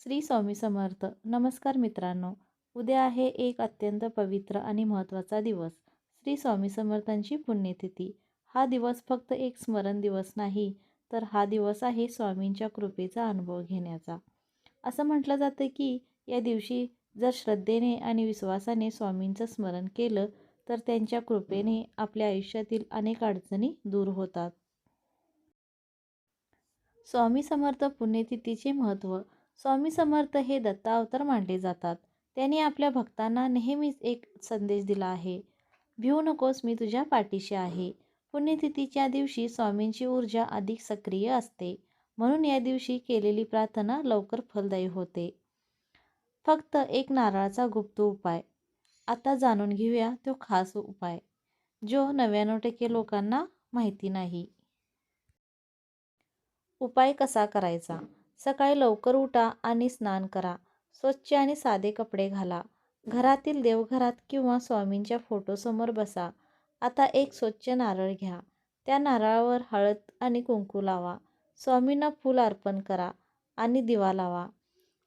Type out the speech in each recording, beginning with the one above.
श्री स्वामी समर्थ. नमस्कार मित्रांनो. उद्या आहे एक अत्यंत पवित्र आणि महत्त्वाचा दिवस. श्री स्वामी समर्थांची पुण्यतिथी. हा दिवस फक्त एक स्मरण दिवस नाही, तर हा दिवस आहे स्वामींच्या कृपेचा अनुभव घेण्याचा. असं म्हटलं जातं की या दिवशी जर श्रद्धेने आणि विश्वासाने स्वामींचं स्मरण केलं, तर त्यांच्या कृपेने आपल्या आयुष्यातील अनेक अडचणी दूर होतात. स्वामी समर्थ पुण्यतिथीचे महत्त्व. स्वामी समर्थ हे दत्ता अवतार मानले जातात. त्यांनी आपल्या भक्तांना नेहमीच एक संदेश दिला आहे. भिवू नकोस, मी तुझ्या पाठीशी आहे. पुण्यतिथीच्या दिवशी स्वामींची ऊर्जा अधिक सक्रिय असते. म्हणून या दिवशी केलेली प्रार्थना लवकर फलदायी होते. फक्त एक नारळाचा गुप्त उपाय. आता जाणून घेऊया तो खास उपाय, जो 99% लोकांना माहिती नाही. उपाय कसा करायचा? सकाळी लवकर उठा आणि स्नान करा. स्वच्छ आणि साधे कपडे घाला. घरातील देवघरात किंवा स्वामींच्या फोटोसमोर बसा. आता एक स्वच्छ नारळ घ्या. त्या नारळावर हळद आणि कुंकू लावा. स्वामींना फूल अर्पण करा आणि दिवा लावा.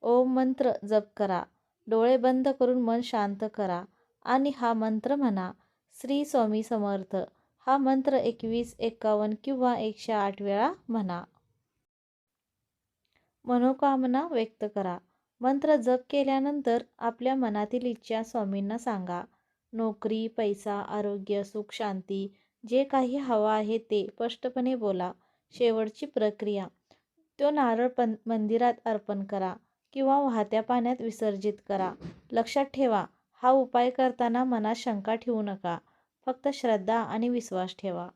ओम मंत्र जप करा. डोळे बंद करून मन शांत करा आणि हा मंत्र म्हणा, श्री स्वामी समर्थ. हा मंत्र 21, 51 किंवा 108 वेळा म्हणा. मनोकामना व्यक्त करा. मंत्र जप केल्यानंतर आपल्या मनातील इच्छा स्वामींना सांगा. नोकरी, पैसा, आरोग्य, सुख, शांती, जे काही हवं आहे ते स्पष्टपणे बोला. शेवटची प्रक्रिया. तो नारळ मंदिरात अर्पण करा किंवा वाहत्या पाण्यात विसर्जित करा. लक्षात ठेवा, हा उपाय करताना मनात शंका ठेवू नका. फक्त श्रद्धा आणि विश्वास ठेवा.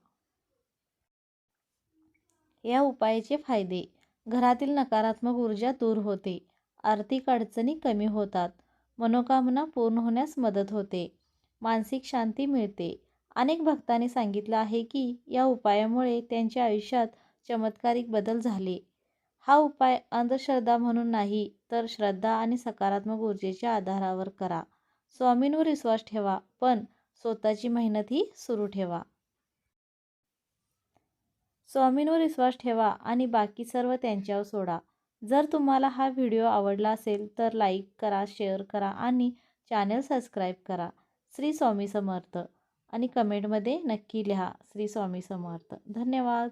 या उपायाचे फायदे. घरातील नकारात्मक ऊर्जा दूर होते. आर्थिक अडचणी कमी होतात. मनोकामना पूर्ण होण्यास मदत होते. मानसिक शांती मिळते. अनेक भक्तांनी सांगितलं आहे की या उपायामुळे त्यांच्या आयुष्यात चमत्कारिक बदल झाले. हा उपाय अंधश्रद्धा म्हणून नाही, तर श्रद्धा आणि सकारात्मक ऊर्जेच्या आधारावर करा. स्वामींवर विश्वास ठेवा, पण स्वतःची मेहनतही सुरू ठेवा. स्वामींवर विश्वास ठेवा आणि बाकी सर्व त्यांच्यावर सोडा. जर तुम्हाला हा व्हिडिओ आवडला असेल तर लाईक करा, शेअर करा आणि चॅनल सबस्क्राईब करा. श्री स्वामी समर्थ आणि कमेंटमध्ये नक्की लिहा श्री स्वामी समर्थ. धन्यवाद.